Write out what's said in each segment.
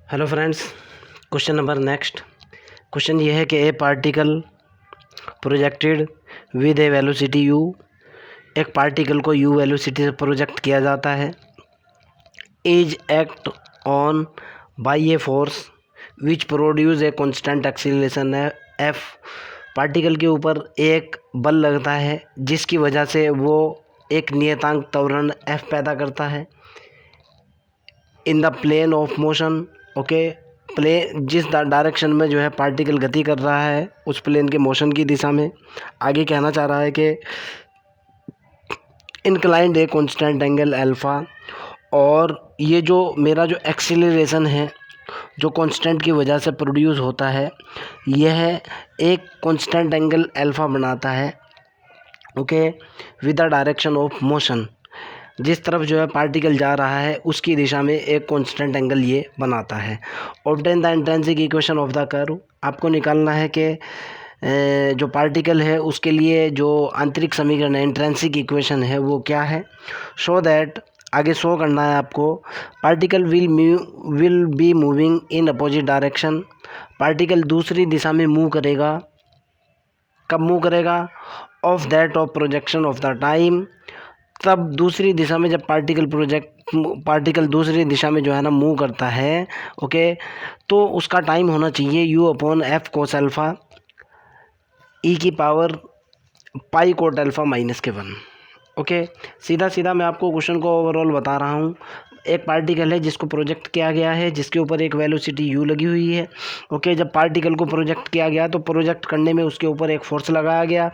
Hello friends, question number next. Question ये है कि a particle projected with a velocity u। एक particle को u वेलोसिटी से प्रोजेक्ट किया जाता है। Is act on by a force which produce a constant acceleration f। Particle के ऊपर एक बल लगता है जिसकी वजह से वो एक नियतांक त्वरण f पैदा करता है in the plane of motion. Okay, जिस डायरेक्शन में जो है पार्टिकल गति कर रहा है उस प्लेन के मोशन की दिशा में। आगे कहना चाह रहा है कि इंक्लाइंड ए कांस्टेंट एंगल अल्फ़ा, और ये जो मेरा जो एक्सीलरेशन है जो कांस्टेंट की वजह से प्रोड्यूस होता है यह एक कांस्टेंट एंगल अल्फ़ा बनाता है। Okay, with the direction of motion, जिस तरफ जो है पार्टिकल जा रहा है उसकी दिशा में एक कांस्टेंट एंगल ये बनाता है। Obtain the intrinsic equation of the curve. आपको निकालना है कि जो पार्टिकल है उसके लिए जो आंतरिक समीकरण है, इंट्रिंसिक इक्वेशन है, वो क्या है। शो दैट, आगे शो करना है आपको, particle will be moving in opposite direction. Particle दूसरी दिशा में मूव करेगा। कब मूव करेगा? Of that of projection of the time. तब दूसरी दिशा में जब पार्टिकल दूसरी दिशा में जो है ना मूव करता है, ओके, तो उसका टाइम होना चाहिए u/f cos अल्फ़ा e की power pi cot alpha -1। Okay, सीधा सीधा मैं आपको क्वेश्चन को ओवरऑल बता रहा हूँ। एक पार्टिकल है जिसको प्रोजेक्ट किया गया है, जिसके ऊपर एक वेलोसिटी u लगी हुई है। ओके, जब पार्टिकल को प्रोजेक्ट किया गया तो प्रोजेक्ट करने में उसके ऊपर एक फोर्स लगाया गया,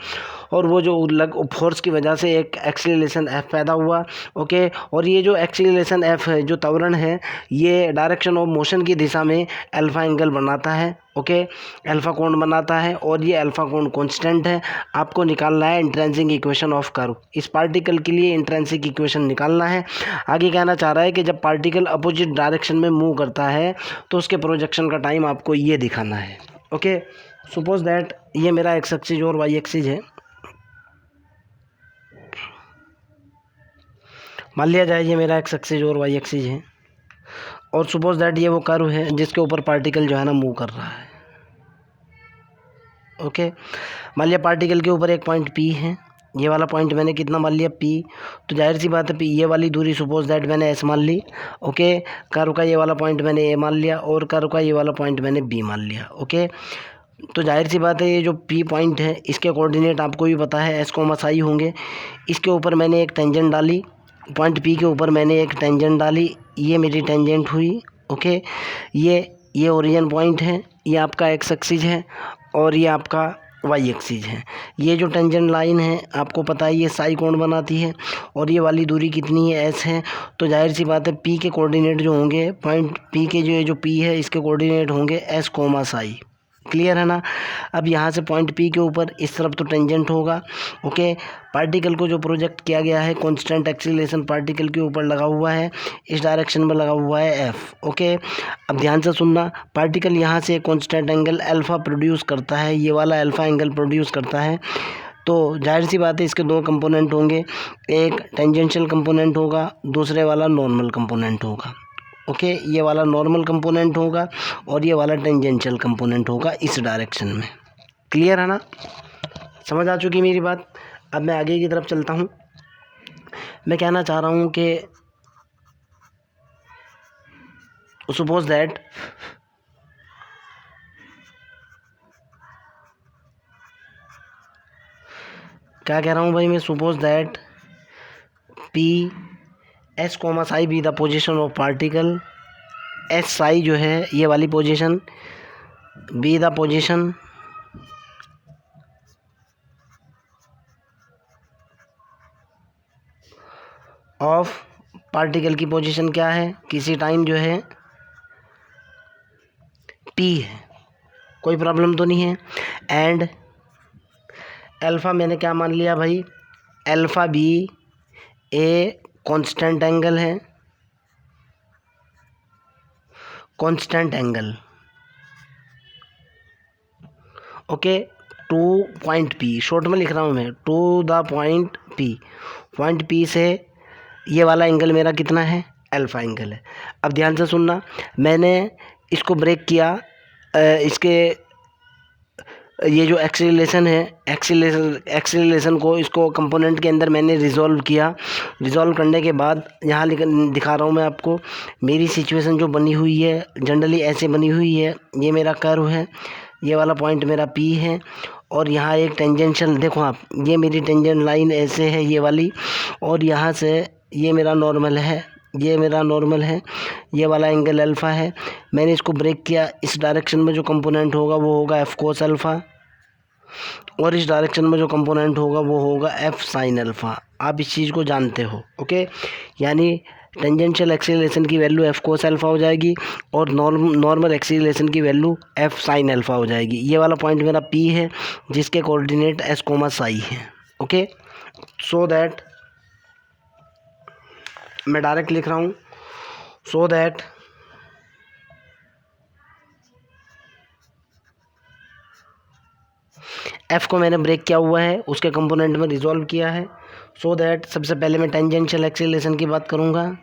और वो जो फोर्स की वजह से एक एक्सीलरेशन f पैदा हुआ। ओके, और ये जो एक्सीलरेशन f है, जो त्वरण है, ये डायरेक्शन ऑफ मोशन की दिशा में अल्फ़ा एंगल बनाता है। ओके, अल्फ़ा कोण बनाता है, और ये अल्फ़ा कोण कांस्टेंट है। आपको निकालना है इंट्रिंसिक इक्वेशन ऑफ कर्व। इस पार्टिकल के लिए इंट्रिंसिक इक्वेशन निकालना है। आगे कहना चाह रहा है कि जब पार्टिकल अपोजिट डायरेक्शन में मूव करता है तो उसके प्रोजेक्शन का टाइम आपको ये दिखाना है। ओके, सपोज दैट ये मेरा एक्स एक्सिस और वाई एक्सिस है। मान लिया जाए ये मेरा एक्स एक्सिस और वाई एक्सिस है, और सपोज दैट ये वो कर्व है जिसके ऊपर पार्टिकल जो है ना मूव कर रहा है। ओके, मान लिया पार्टिकल के ऊपर एक पॉइंट P है। ये वाला पॉइंट मैंने कितना मान लिया? P। तो जाहिर सी बात है P, ये वाली दूरी सपोज दैट मैंने S मान ली। ओके, कर्व का ये वाला पॉइंट मैंने A मान लिया, और कर्व का ये वाला पॉइंट मैंने B मान लिया। ओके, तो जाहिर सी बात है ये जो P पॉइंट है इसके कोऑर्डिनेट आपको भी पता है, S, होंगे। इसके ऊपर मैंने एक टेंजेंट डाली, पॉइंट P के ऊपर मैंने एक टेंजेंट डाली, ये मेरी टेंजेंट हुई। ओके, ये ओरिजिन पॉइंट है, ये आपका एक्स एक्सिस है, और ये आपका वाई एक्सिस है। ये जो टेंजेंट लाइन है आपको पता है ये साई कोण बनाती है, और ये वाली दूरी कितनी है? S है। तो जाहिर सी बात है P के कोऑर्डिनेट जो होंगे, पॉइंट P के जो P है इसके कोऑर्डिनेट होंगे S, साई। क्लियर है ना? अब यहाँ से पॉइंट P के ऊपर इस तरफ तो टेंजेंट होगा। ओके, पार्टिकल को जो प्रोजेक्ट किया गया है कांस्टेंट एक्सीलरेशन पार्टिकल के ऊपर लगा हुआ है, इस डायरेक्शन में लगा हुआ है F। ओके, अब ध्यान से सुनना, पार्टिकल यहाँ से कांस्टेंट एंगल अल्फ़ा प्रोड्यूस करता है, ये वाला अल्फ़ा एंगल प्रोड्यूस करता है। तो जाहिर सी बात है इसके दो कंपोनेंट होंगे, एक टेंजेंशियल कंपोनेंट होगा, दूसरे वाला नॉर्मल कंपोनेंट होगा। ओके, ये वाला नॉर्मल कंपोनेंट होगा और ये वाला टेंजेंशियल कंपोनेंट होगा इस डायरेक्शन में। क्लियर है ना? समझ आ चुकी मेरी बात? अब मैं आगे की तरफ चलता हूँ। मैं कहना चाह रहा हूँ कि सपोज दैट क्या कह रहा हूँ भाई मैं? Suppose that P S, Sai be the position of particle. S Sai जो है ये वाली position, be the position of particle की पोजीशन क्या है? किसी टाइम जो है T है, कोई प्रॉब्लम तो नहीं है। एंड अल्फ़ा मैंने क्या मान लिया भाई? अल्फ़ा भी ए कांस्टेंट एंगल है, constant angle. Okay, to point P, short में लिख रहा हूँ मैं, to the point P। Point P से ये वाला एंगल मेरा कितना है? अल्फ़ा एंगल है। अब ध्यान से सुनना, मैंने इसको ब्रेक किया, इसके ये जो एक्सीलरेशन है, एक्सीलरेशन को इसको कंपोनेंट के अंदर मैंने रिजॉल्व किया। रिजॉल्व करने के बाद यहाँ दिखा रहा हूँ मैं आपको मेरी सिचुएशन जो बनी हुई है, जनरली ऐसे बनी हुई है। ये मेरा कर्व है, ये वाला पॉइंट मेरा पी है, और यहाँ एक टेंजेंशियल, देखो आप, ये मेरी टेंजेंट लाइन ऐसे है ये वाली, और यहाँ से ये मेरा नॉर्मल है, ये मेरा नॉर्मल है, ये वाला एंगल अल्फ़ा है। मैंने इसको ब्रेक किया, इस डायरेक्शन में जो कंपोनेंट होगा वो होगा एफ कोस अल्फ़ा, और इस डायरेक्शन में जो कंपोनेंट होगा वो होगा एफ साइन अल्फ़ा। आप इस चीज़ को जानते हो, ओके। यानी टेंजेंशियल एक्सीलरेशन की वैल्यू एफ कोस अल्फ़ा हो जाएगी, और नॉर्मल एक्सीलरेशन की वैल्यू एफ साइन अल्फ़ा हो जाएगी। ये वाला पॉइंट मेरा पी है, जिसके कोऑर्डिनेट एस कोमा साई है, ओके। सो दैट मैं डायरेक्ट लिख रहा हूँ, सो दैट एफ़ को मैंने ब्रेक किया हुआ है, उसके कंपोनेंट में रिजॉल्व किया है। सो दैट सबसे पहले मैं टेंजेंशियल एक्सीलरेशन की बात करूँगा।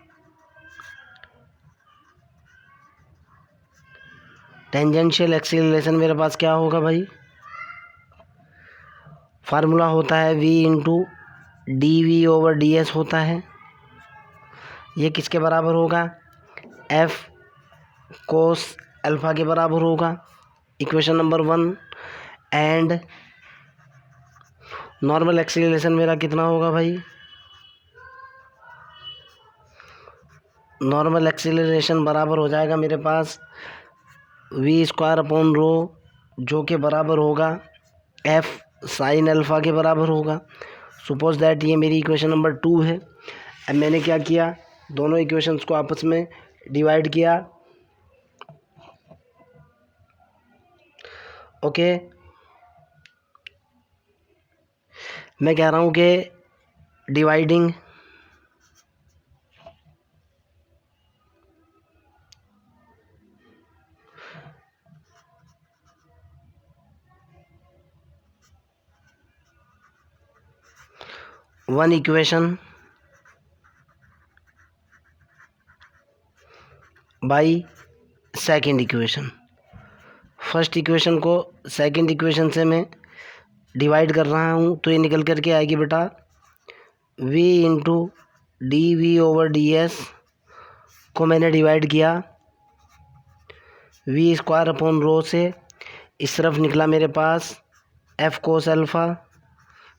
टेंजेंशियल एक्सीलरेशन मेरे पास क्या होगा भाई, फार्मूला होता है v into D we over D s होता है। ये किसके बराबर होगा, एफ कोस अल्फ़ा के बराबर होगा, equation number 1। And normal acceleration मेरा कितना होगा भाई, नॉर्मल एक्सीलरेशन बराबर हो जाएगा मेरे पास वी स्क्वायर अपॉन रो, जो कि बराबर होगा एफ साइन अल्फ़ा के बराबर होगा। सपोज दैट ये मेरी इक्वेशन नंबर 2 है। अब मैंने क्या किया, दोनों इक्वेशंस को आपस में डिवाइड किया, ओके। मैं कह रहा हूँ कि dividing one equation by second equation. First equation को सेकेंड इक्वेशन से मैं डिवाइड कर रहा हूँ, तो ये निकल कर के आएगी बेटा v into D we over D s को मैंने डिवाइड किया वी स्क्वायर अपॉन रो से। इस तरफ निकला मेरे पास एफ कोस अल्फ़ा,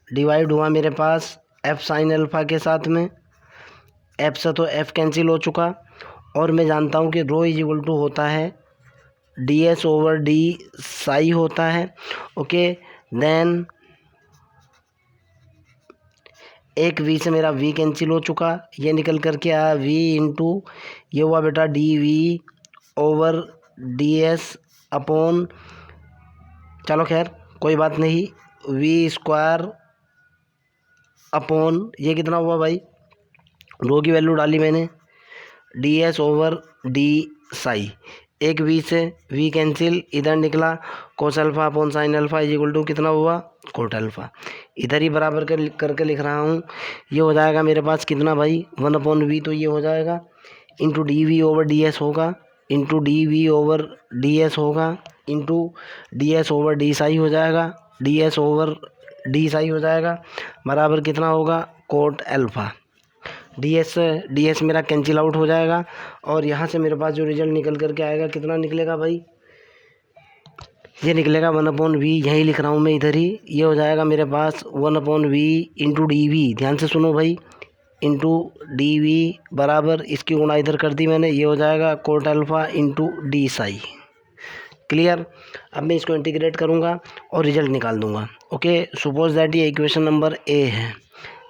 डिवाइड हुआ मेरे पास एफ साइन अल्फ़ा के साथ में। एफ से तो एफ कैंसिल हो चुका, और मैं जानता हूँ कि रो इज इक्वल टू होता है D S over D Sai होता है, ओके। देन एक वी से मेरा वी कैंसिल हो चुका, ये निकल कर के आया वी इंटू, ये हुआ बेटा d we over D s upon, चलो खैर कोई बात नहीं, वी स्क्वायर अपॉन ये कितना हुआ भाई, रो की वैल्यू डाली मैंने, d S over D psi. एक वी से वी कैंसिल, इधर निकला cos alpha upon sine alpha is equal to कितना हुआ, कोट अल्फ़ा। इधर ही बराबर करके लिख रहा हूँ। ये हो जाएगा मेरे पास कितना भाई, 1/v, तो ये हो जाएगा into D we over D S होगा, into D we over D S होगा, into D S over D psi हो जाएगा, D S over D psi हो जाएगा, बराबर कितना होगा, कोट अल्फ़ा। डी एस मेरा कैंसिल आउट हो जाएगा, और यहाँ से मेरे पास जो रिजल्ट निकल करके आएगा कितना निकलेगा भाई, ये निकलेगा 1/v, यहीं लिख रहा हूँ मैं इधर ही। ये हो जाएगा मेरे पास 1/v इंटू डी वी, ध्यान से सुनो भाई, इंटू डी वी बराबर, इसकी गुणा इधर कर दी मैंने, ये हो जाएगा cot alpha into D psi. Clear. अब मैं इसको इंटीग्रेट करूँगा और रिजल्ट निकाल दूँगा, ओके। सपोज दैट ये इक्वेशन नंबर ए है,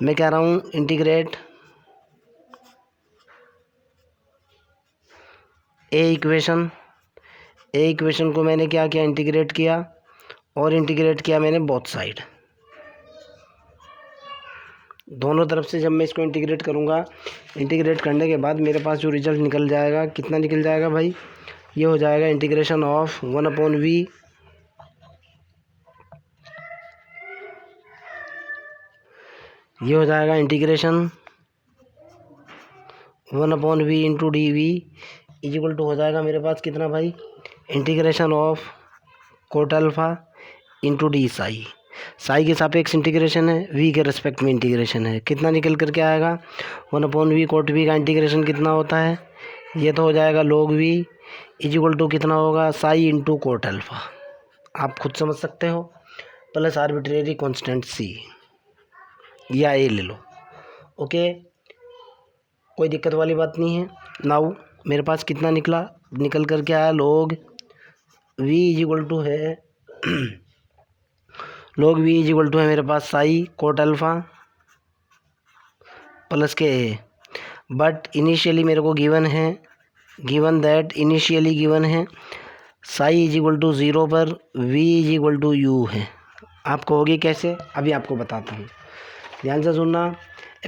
मैं कह रहा हूँ इंटीग्रेट ए इक्वेशन को मैंने क्या किया, इंटीग्रेट किया, और इंटीग्रेट किया मैंने बोथ साइड, दोनों तरफ से। जब मैं इसको इंटीग्रेट करूँगा, इंटीग्रेट करने के बाद मेरे पास जो रिजल्ट निकल जाएगा, कितना निकल जाएगा भाई, ये हो जाएगा इंटीग्रेशन ऑफ 1/v, ये हो जाएगा integration 1/v into D v is equal to हो जाएगा मेरे पास कितना भाई, integration of cot alpha into D psi. Psi के सापेक्ष इंटीग्रेशन है, वी के रेस्पेक्ट में इंटीग्रेशन है, कितना निकल करके आएगा, 1/v कोट वी का इंटीग्रेशन कितना होता है, ये तो हो जाएगा log v is equal to कितना होगा, साई इंटू कोट अल्फ़ा, आप खुद समझ सकते हो, प्लस आर्बिट्रेरी कांस्टेंट c या a ले लो। ओके, कोई दिक्कत वाली बात नहीं है। नाउ मेरे पास कितना निकल करके आया, log v is equal to है log v is equal to है मेरे पास साई कोट अल्फ़ा प्लस के ए, बट इनिशियली मेरे को गिवन है साई इज इक्वल टू 0 पर v is equal to u है। आप कहोगे कैसे, अभी आपको बताता हूँ, ध्यान से सुनना।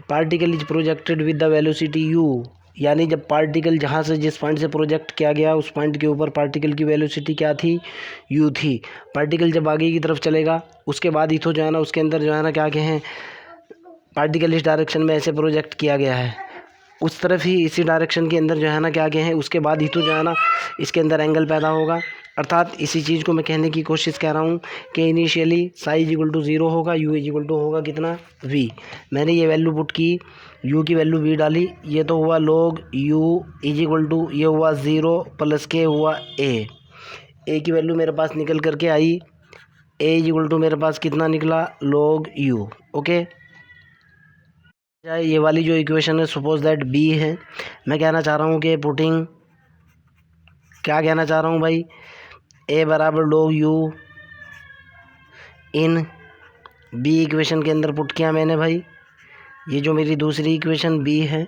Particle is projected with the velocity u, यानी जब पार्टिकल जहाँ से जिस पॉइंट से प्रोजेक्ट किया गया उस पॉइंट के ऊपर पार्टिकल की वेलोसिटी क्या थी, u थी। पार्टिकल जब आगे की तरफ चलेगा उसके बाद इथो जो है ना उसके अंदर जो है ना क्या कहें, पार्टिकल इस डायरेक्शन में ऐसे प्रोजेक्ट किया गया है, उस तरफ ही इसी डायरेक्शन के अंदर जो है ना क्या कहें, उसके बाद ही तो जो है ना इसके अंदर एंगल पैदा होगा। अर्थात इसी चीज़ को मैं कहने की कोशिश कर रहा हूँ कि initially psi is equal to 0 होगा, यू इज इक्वल टू होगा कितना, v। मैंने ये वैल्यू पुट की, u की वैल्यू v डाली, ये तो हुआ log u is equal to, ये हुआ 0 प्लस के हुआ a की वैल्यू मेरे पास निकल करके आई, a इज इक्वल टू मेरे पास कितना निकला, log u। ओके, ये वाली जो इक्वेशन है सपोज दैट b है, मैं कहना चाह रहा हूँ कि पुटिंग, क्या कहना चाह रहा हूँ भाई, a बराबर log u इन b इक्वेशन के अंदर पुट किया मैंने भाई, ये जो मेरी दूसरी इक्वेशन b है,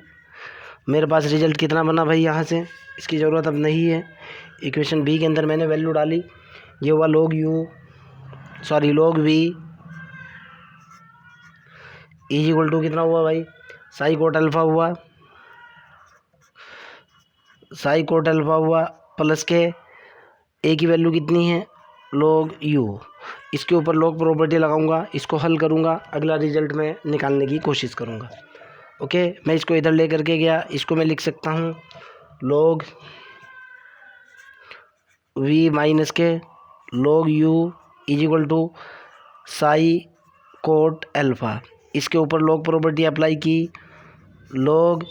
मेरे पास रिजल्ट कितना बना भाई, यहाँ से इसकी ज़रूरत अब नहीं है। इक्वेशन b के अंदर मैंने वैल्यू डाली, ये हुआ log v is equal to कितना हुआ भाई, साई कोट अल्फ़ा हुआ प्लस के a की वैल्यू कितनी है, log u। इसके ऊपर log प्रॉपर्टी लगाऊंगा, इसको हल करूंगा, अगला रिजल्ट में निकालने की कोशिश करूंगा। ओके, मैं इसको इधर ले करके गया, इसको मैं लिख सकता हूँ log v माइनस के log u is equal to psi cot alpha, इसके ऊपर log प्रॉपर्टी अप्लाई की, log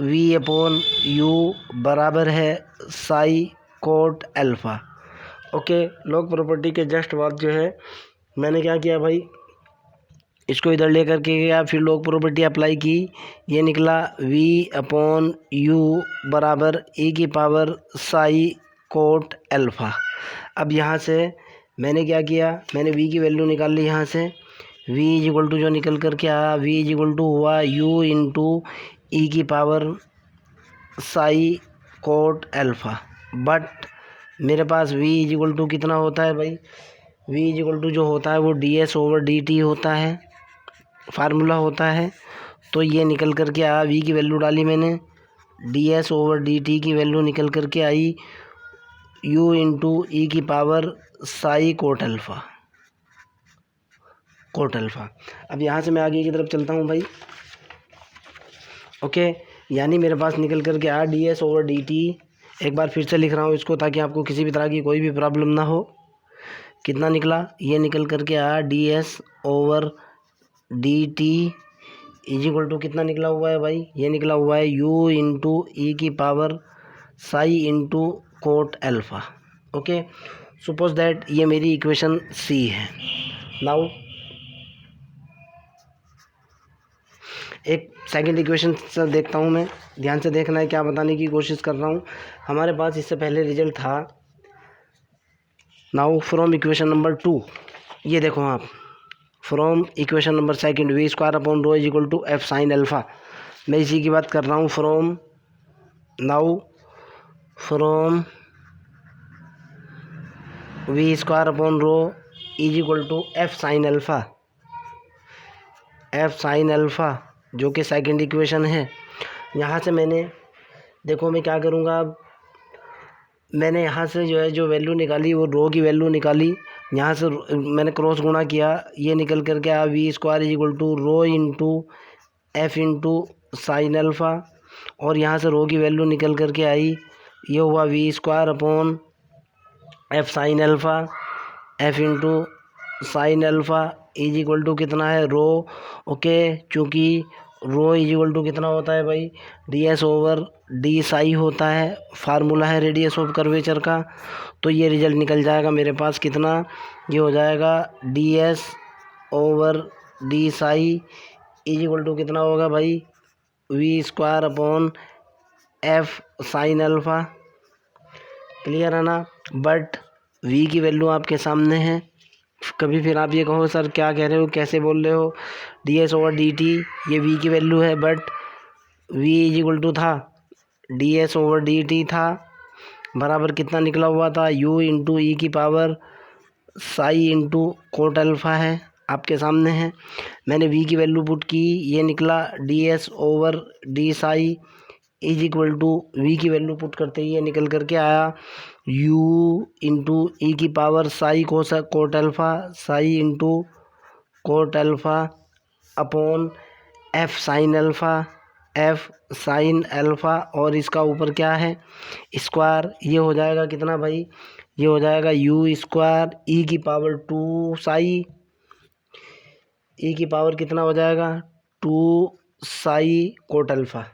v अपॉन u बराबर है psi cot alpha. Okay, log property के जस्ट बाद जो है मैंने क्या किया भाई, इसको इधर ले करके गया, फिर log प्रॉपर्टी अप्लाई की, ये निकला v अपॉन u बराबर e की पावर साई कोट अल्फ़ा। अब यहाँ से मैंने क्या किया, मैंने v की वैल्यू निकाल ली, यहाँ से v इज इक्वल टू जो निकल करके आया, v इज इक्वल टू हुआ u इंटू ई की power psi cot alpha, but मेरे पास v इज इक्वल टू कितना होता है भाई, v इज इक्वल टू जो होता है वो ds/dt होता है, फार्मूला होता है। तो ये निकल करके आया, v की वैल्यू डाली मैंने, ds/dt की वैल्यू निकल करके आई u इंटू ई की पावर साई कोट अल्फ़ा। अब यहाँ से मैं आगे की तरफ चलता हूँ भाई। ओके, यानी मेरे पास निकल करके आया ds/dt, एक बार फिर से लिख रहा हूँ इसको ताकि आपको किसी भी तरह की कोई भी प्रॉब्लम ना हो। कितना निकला, ये निकल करके आया ds/dt इज इक्वल टू कितना निकला हुआ है भाई, ये निकला हुआ है u इंटू ई की power Sai into cot alpha. Okay, suppose that ये मेरी इक्वेशन c है। नाउ एक सेकंड इक्वेशन से देखता हूँ मैं, ध्यान से देखना है, क्या बताने की कोशिश कर रहा हूँ। हमारे पास इससे पहले रिजल्ट था, नाउ फ्रॉम इक्वेशन नंबर 2, ये देखो आप, from equation number second v square upon rho is equal to f sine alpha, मैं इसी की बात कर रहा हूँ। From v square upon rho is equal to f sine alpha जो कि सेकंड इक्वेशन है। यहाँ से मैंने देखो मैं क्या करूँगा, अब मैंने यहाँ से जो है जो वैल्यू निकाली वो रो की वैल्यू निकाली, यहाँ से मैंने क्रॉस गुणा किया, ये निकल करके आया v square is equal to rho into F into sine alpha, और यहाँ से रो की वैल्यू निकल करके आई ये हुआ v square upon F sine alpha, F into sine alpha is equal to कितना है रो। ओके, चूँकि रो इज इक्वल टू कितना होता है भाई, D S over D Sai होता है, फार्मूला है रेडियस ऑफ कर्वेचर का। तो ये रिजल्ट निकल जाएगा मेरे पास कितना, ये हो जाएगा D S over D psi is equal to कितना होगा भाई, v square upon F sine alpha. Clear है ना। बट वी की वैल्यू आपके सामने है। कभी फिर आप ये कहो सर क्या कह रहे हो, कैसे बोल रहे हो, D S over D T ये वी की वैल्यू है, but V is equal to था D S over D T था, बराबर कितना निकला हुआ था, यू इंटू ई की power Sai into cot alpha है, आपके सामने है। मैंने वी की वैल्यू पुट की, ये निकला d S over D psi is equal to v की वैल्यू पुट करते ही ये निकल करके आया यू इंटू ई की power psi cot alpha, psi into cot alpha upon F sine alpha, F sine alpha और इसका ऊपर क्या है स्क्वायर। ये हो जाएगा कितना भाई, ये हो जाएगा यू स्क्वायर ई की पावर 2 साई, ई की पावर कितना हो जाएगा 2 साई कोट अल्फ़ा।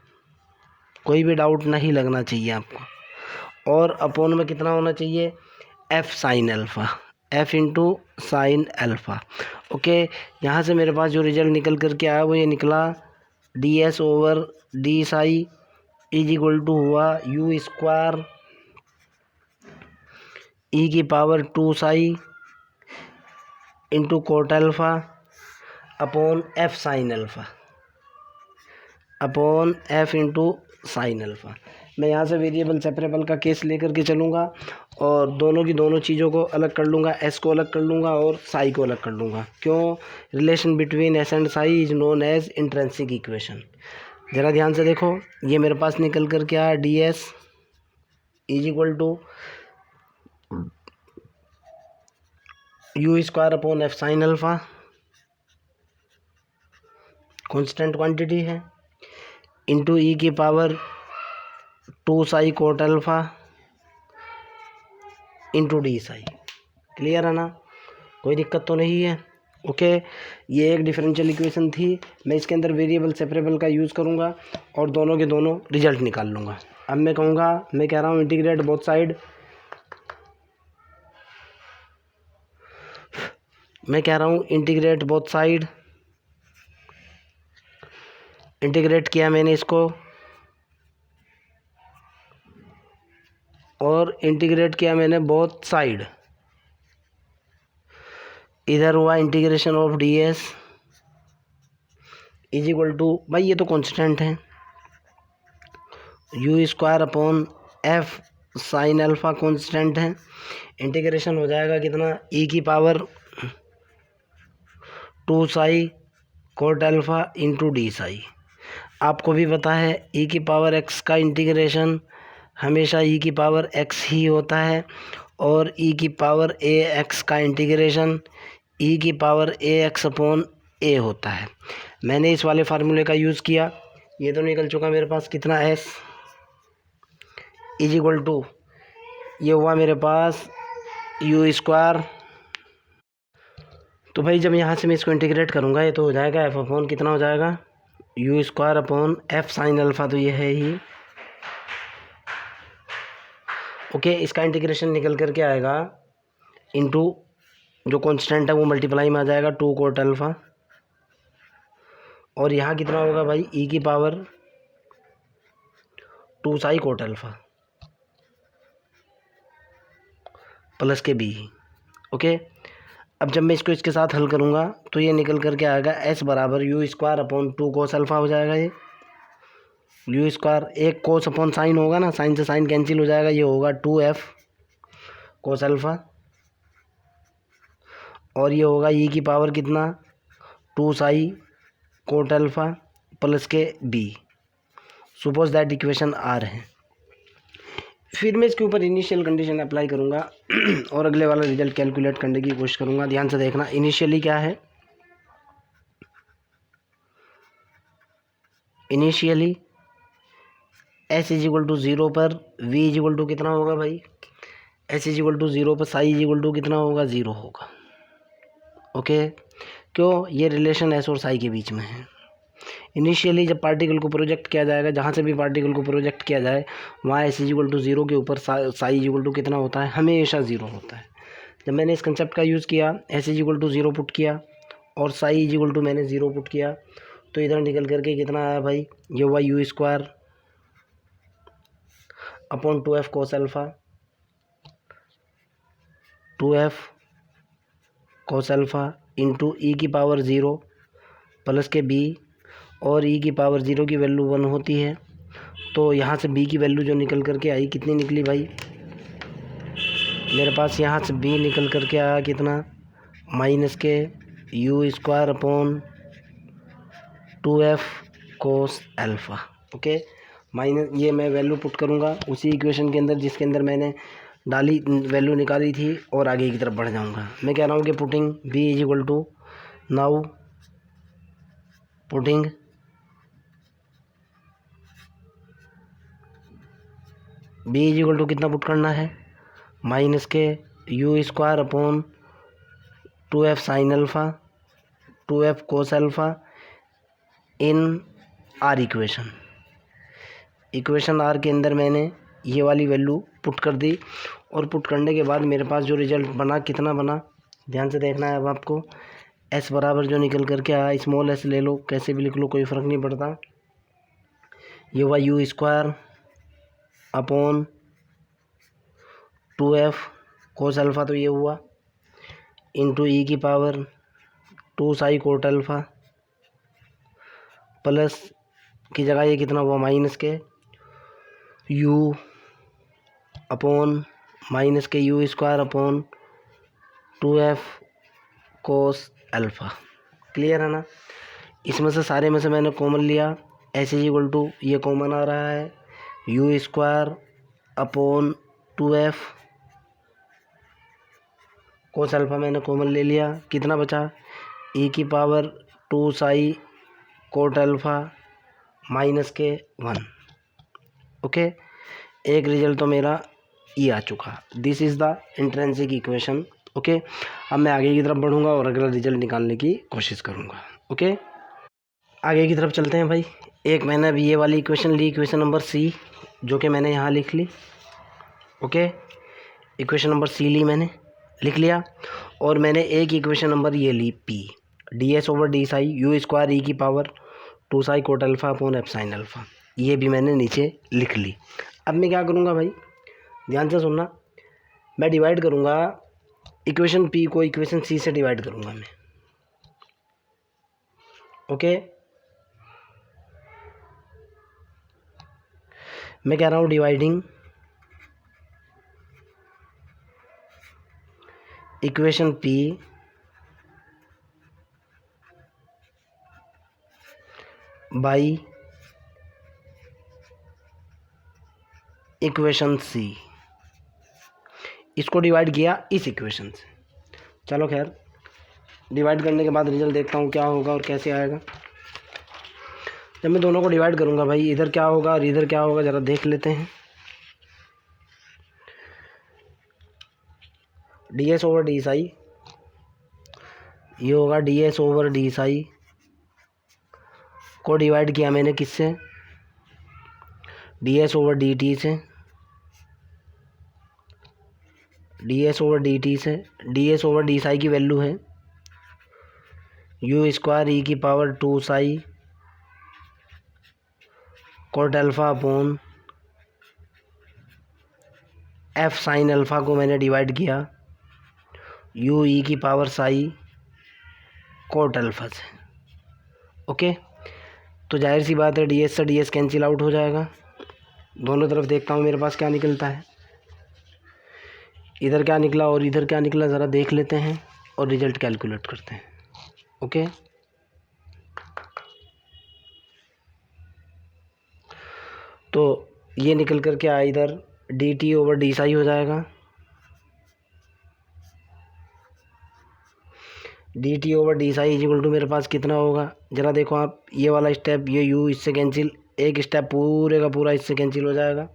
कोई भी डाउट नहीं लगना चाहिए आपको। और अपोन में कितना होना चाहिए, F sine alpha, F into sine alpha. Okay, यहाँ से मेरे पास जो रिजल्ट निकल करके आया वो ये निकला d S over D psi is equal to हुआ यू स्क्वायर ई की power 2 psi into cot alpha upon F sine alpha, upon F into sine alpha. मैं यहाँ से वेरिएबल सेपरेबल का केस लेकर के चलूँगा और दोनों की दोनों चीज़ों को अलग कर लूँगा, एस को अलग कर लूँगा और साई को अलग कर लूँगा। क्यों, relation between s and psi is known as intrinsic equation. ज़रा ध्यान से देखो, ये मेरे पास निकल कर क्या d s is equal to u square upon F sine alpha, constant quantity है, इंटू ई की power 2 psi cot alpha into D psi. Clear है ना, कोई दिक्कत तो नहीं है। ओके, ये एक डिफरेंशियल इक्वेशन थी, मैं इसके अंदर वेरिएबल सेपरेबल का यूज़ करूँगा और दोनों के दोनों रिजल्ट निकाल लूँगा। अब मैं कहूँगा, मैं कह रहा हूँ इंटीग्रेट बोथ साइड, मैं कह रहा हूँ इंटीग्रेट बोथ साइड। इंटीग्रेट किया मैंने इसको और इंटीग्रेट किया मैंने बोथ साइड। इधर हुआ integration of d s is equal to, भाई ये तो कांस्टेंट है, you square upon F sine alpha constant है। इंटीग्रेशन हो जाएगा कितना, ई की power 2 psi cot alpha into D psi. आपको भी पता है ई की पावर एक्स का इंटीग्रेशन हमेशा ई की पावर एक्स ही होता है और ई की पावर ए एक्स का इंटीग्रेशन ई की पावर ए एक्स अपॉन ए होता है। मैंने इस वाले फार्मूले का यूज़ किया, ये तो निकल चुका मेरे पास कितना, एस इज इक्वल टू, ये हुआ मेरे पास यू स्क्वायर। तो भाई जब यहाँ से मैं इसको इंटीग्रेट करूँगा ये तो हो जाएगा एफ अपॉन कितना हो जाएगा, you square upon F sine alpha, तो ये है ही। ओके, इसका इंटीग्रेशन निकल करके आएगा इनटू जो कांस्टेंट है वो मल्टीप्लाई में आ जाएगा 2 कोट अल्फ़ा और यहाँ कितना होगा भाई, ई की power 2 psi cot alpha plus के बी। ओके, अब जब मैं इसको इसके साथ हल करूँगा तो ये निकल करके आएगा एस बराबर you square upon 2 cos alpha हो जाएगा। ये यू स्क्वायर एक कोस अपॉन साइन होगा ना, साइन से साइन कैंसिल हो जाएगा, ये होगा 2f कोस अल्फ़ा और ये होगा ई की पावर कितना 2 साई कोट अल्फ़ा प्लस के B. Suppose that equation R है। फिर मैं इसके ऊपर इनिशियल कंडीशन अप्लाई करूँगा और अगले वाला रिजल्ट कैलकुलेट करने की कोशिश करूँगा। ध्यान से देखना, इनिशियली क्या है, initially s is equal to zero पर वी इज इक्वल टू कितना होगा भाई, s is equal to zero पर साई इज इक्वल टू कितना होगा, ज़ीरो होगा। ओके, क्यों, ये रिलेशन एस और साई के बीच में है। इनिशियली जब पार्टिकल को प्रोजेक्ट किया जाएगा, जहाँ से भी पार्टिकल को प्रोजेक्ट किया जाए वहाँ s is equal to zero के ऊपर साई इज इक्वल टू कितना होता है, हमेशा ज़ीरो होता है। जब मैंने इस कंसेप्ट का यूज़ किया, s is equal to zero put किया और साई इज इक्वल टू मैंने ज़ीरो पुट किया, तो इधर निकल करके कितना आया भाई, ये हुआ you square upon 2f cos alpha, 2f cos alpha into ई की पावर ज़ीरो प्लस के बी, और ई की पावर ज़ीरो की वैल्यू 1 होती है, तो यहाँ से बी की वैल्यू जो निकल करके आई कितनी निकली भाई, मेरे पास यहाँ से बी निकल करके आया कितना, माइनस के u square upon 2f cos alpha. Okay, minus, ये मैं वैल्यू पुट करूँगा उसी इक्वेशन के अंदर जिसके अंदर मैंने डाली वैल्यू निकाली थी, और आगे की तरफ बढ़ जाऊँगा। मैं कह रहा हूँ कि putting B is equal to, now putting B is equal to कितना पुट करना है, माइनस के u square upon 2f sine alpha 2f cos alpha in R equation R के अंदर मैंने ये वाली वैल्यू पुट कर दी, और पुट करने के बाद मेरे पास जो रिजल्ट बना कितना बना, ध्यान से देखना है अब आपको। एस बराबर जो निकल करके आया, स्मॉल एस ले लो, कैसे भी लिख लो, कोई फ़र्क नहीं पड़ता। ये हुआ you square upon 2f cos alpha, तो ये हुआ इंटू ई की power 2 psi cot alpha, plus की जगह ये कितना हुआ, माइनस के यू अपॉन माइनस के u square upon 2f cos alpha. Clear है ना। इसमें से सारे में से मैंने कॉमन लिया, एस इज इक्वल टू ये कॉमन आ रहा है, you square upon 2f cos alpha मैंने कॉमन ले लिया, कितना बचा, ई की power 2 psi cot alpha minus के 1। ओके, एक रिजल्ट तो मेरा ये आ चुका। This is the intrinsic equation. Okay, अब मैं आगे की तरफ बढ़ूँगा और अगला रिजल्ट निकालने की कोशिश करूँगा। ओके, आगे की तरफ चलते हैं भाई। एक मैंने अभी ये वाली इक्वेशन ली, इक्वेशन नंबर सी, जो कि मैंने यहाँ लिख ली। ओके, इक्वेशन नंबर सी ली मैंने, लिख लिया, और मैंने एक इक्वेशन नंबर ये ली P, D S over D psi U square ई की power 2 psi cot alpha upon F sine alpha, ये भी मैंने नीचे लिख ली। अब मैं क्या करूँगा भाई, ध्यान से सुनना, मैं डिवाइड करूँगा इक्वेशन पी को इक्वेशन सी से डिवाइड करूँगा मैं। ओके, मैं कह रहा हूँ dividing equation P by equation C, इसको डिवाइड किया इस इक्वेशन से। चलो खैर, डिवाइड करने के बाद रिजल्ट देखता हूँ क्या होगा और कैसे आएगा। जब मैं दोनों को डिवाइड करूँगा भाई, इधर क्या होगा और इधर क्या होगा ज़रा देख लेते हैं। D S over D psi, ये होगा D S over D psi को डिवाइड किया मैंने किससे, D S over D T से, D S over D T से। D S over D psi की वैल्यू है यू स्क्वायर ई की power 2 psi cot alpha upon F sine alpha को मैंने डिवाइड किया यू ई की पावर साई कोट अल्फ़ा से। ओके, तो जाहिर सी बात है डी एस से डी एस कैंसिल आउट हो जाएगा। दोनों तरफ देखता हूँ मेरे पास क्या निकलता है, इधर क्या निकला और इधर क्या निकला ज़रा देख लेते हैं और रिजल्ट कैलकुलेट करते हैं। ओके, तो ये निकल कर क्या इधर d t over D psi हो जाएगा, d t over D psi is equal to मेरे पास कितना होगा, ज़रा देखो आप, ये वाला स्टेप ये यू इससे कैंसिल, एक स्टेप पूरे का पूरा इससे कैंसिल हो जाएगा।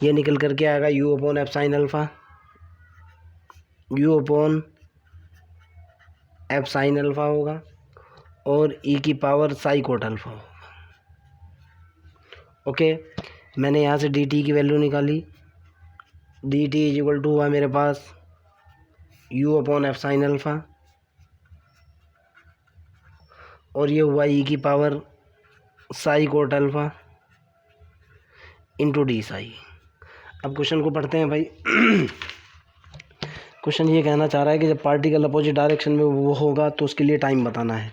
ये निकल करके आएगा U upon F sine alpha, U upon F sine alpha होगा और ई की पावर साई कोट अल्फ़ा होगा। ओके, मैंने यहाँ से डी टी की वैल्यू निकाली। D T is equal to हुआ मेरे पास U upon F sine alpha और ये हुआ ई की power psi cot alpha into D psi. अब क्वेश्चन को पढ़ते हैं भाई। क्वेश्चन ये कहना चाह रहा है कि जब पार्टिकल अपोजिट डायरेक्शन में वो होगा तो उसके लिए टाइम बताना है।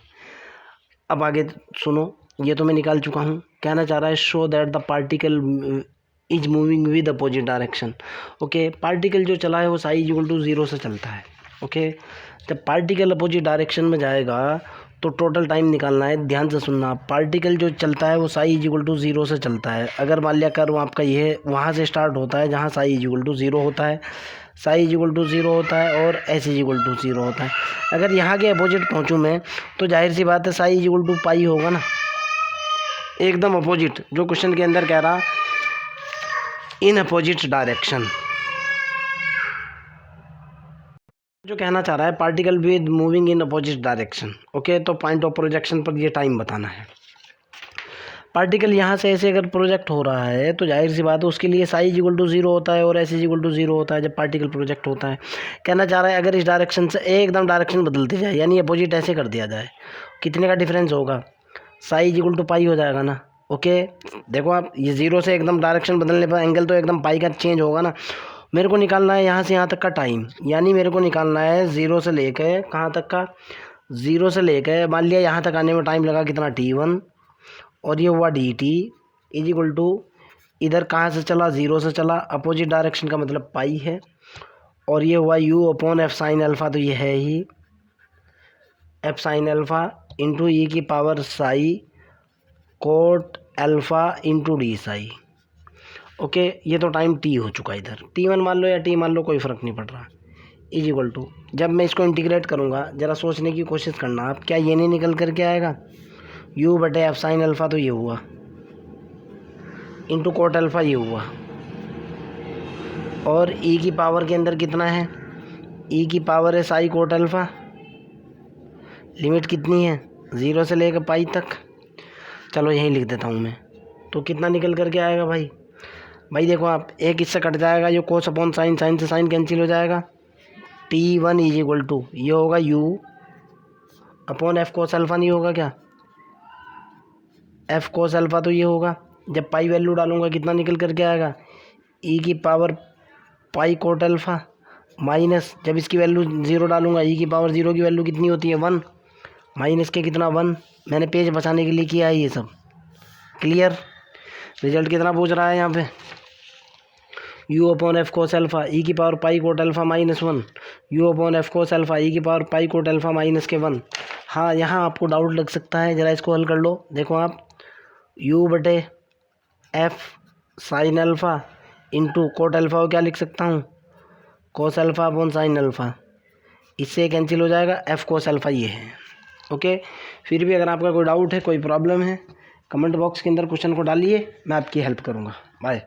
अब आगे सुनो, ये तो मैं निकाल चुका हूँ। कहना चाह रहा है show that the particle is moving with opposite direction. Okay, particle जो चला है वो साई इक्वल टू 0 से चलता है। ओके, जब पार्टिकल अपोजिट डायरेक्शन में जाएगा तो टोटल टाइम निकालना है। ध्यान से सुनना, पार्टिकल जो चलता है वो साई इक्वल टू 0 से चलता है। अगर मान लिया कर्व आपका ये वहाँ से स्टार्ट होता है जहाँ साई इक्वल टू 0 होता है, साई इक्वल टू 0 होता है और एस इक्वल टू 0 होता है। अगर यहाँ के अपोजिट पहुँचूँ मैं तो जाहिर सी बात है साई इक्वल टू पाई होगा ना, एकदम अपोजिट जो क्वेश्चन के अंदर कह रहा इन अपोजिट डायरेक्शन। जो कहना चाह रहा है particle with moving in opposite direction. Okay, तो पॉइंट ऑफ प्रोजेक्शन पर ये टाइम बताना है। पार्टिकल यहाँ से ऐसे अगर प्रोजेक्ट हो रहा है तो जाहिर सी बात है उसके लिए साइज इक्वल टू 0 होता है और एस इक्वल टू 0 होता है जब पार्टिकल प्रोजेक्ट होता है। कहना चाह रहा है अगर इस डायरेक्शन से एकदम डायरेक्शन बदलती जाए, यानी अपोजिट ऐसे कर दिया जाए, कितने का डिफरेंस होगा, साइज इक्वल टू पाई हो जाएगा ना। ओके, देखो आप, ये 0 से एकदम डायरेक्शन बदलने पर एंगल तो एकदम पाई का चेंज होगा ना। मेरे को निकालना है यहाँ से यहाँ तक का टाइम, यानी मेरे को निकालना है 0 से लेकर कहाँ तक का, 0 से लेकर मान लिया यहाँ तक आने में टाइम लगा कितना t1 और ये हुआ dt इज इक्वल टू इधर कहाँ से चला, 0 से चला, अपोजिट डायरेक्शन का मतलब पाई है और ये हुआ u upon F sine alpha, तो ये है ही एफ साइन अल्फ़ा इंटू ई की power psi cot alpha into D psi. Okay, ये तो टाइम t हो चुका है। इधर t1 मान लो या t मान लो, कोई फ़र्क नहीं पड़ रहा। इज इक्वल टू जब मैं इसको इंटीग्रेट करूँगा, ज़रा सोचने की कोशिश करना आप, क्या ये नहीं निकल कर के आएगा u बटे एफ साइन अल्फ़ा, तो ये हुआ इंटू कोट अल्फ़ा, ये हुआ और e की पावर के अंदर कितना है, e की पावर है साई कोट अल्फ़ा, लिमिट कितनी है 0 से लेकर पाई तक। चलो यहीं लिख देता हूँ मैं, तो कितना निकल कर के आएगा भाई देखो आप, एक इससे कट जाएगा, ये कोस अपॉन साइन, साइन से साइन कैंसिल हो जाएगा। t1 इज इक्वल टू ये होगा u upon F cos alpha, नहीं होगा क्या, एफ कोस अल्फ़ा, तो ये होगा। जब पाई वैल्यू डालूंगा कितना निकल करके आएगा, ई की power pi cot alpha minus, जब इसकी वैल्यू 0 डालूंगा, ई की पावर 0 की वैल्यू कितनी होती है 1, माइनस के कितना 1। मैंने पेज बचाने के लिए किया है ये सब। क्लियर, रिजल्ट कितना पूछ रहा है यहाँ पे, u upon F cos alpha E की power pi cot alpha minus 1, u upon F cos alpha E की power pi cot alpha minus के 1। हाँ, यहाँ आपको डाउट लग सकता है, ज़रा इसको हल कर लो। देखो आप, u बटे F sine alpha into cot alpha को क्या लिख सकता हूँ, कोस अल्फ़ा अपॉन साइन अल्फ़ा, इससे कैंसिल हो जाएगा, एफ कोस अल्फ़ा ये है। ओके, फिर भी अगर आपका कोई डाउट है, कोई प्रॉब्लम है, कमेंट बॉक्स के अंदर क्वेश्चन को डालिए, मैं आपकी हेल्प करूँगा। बाय।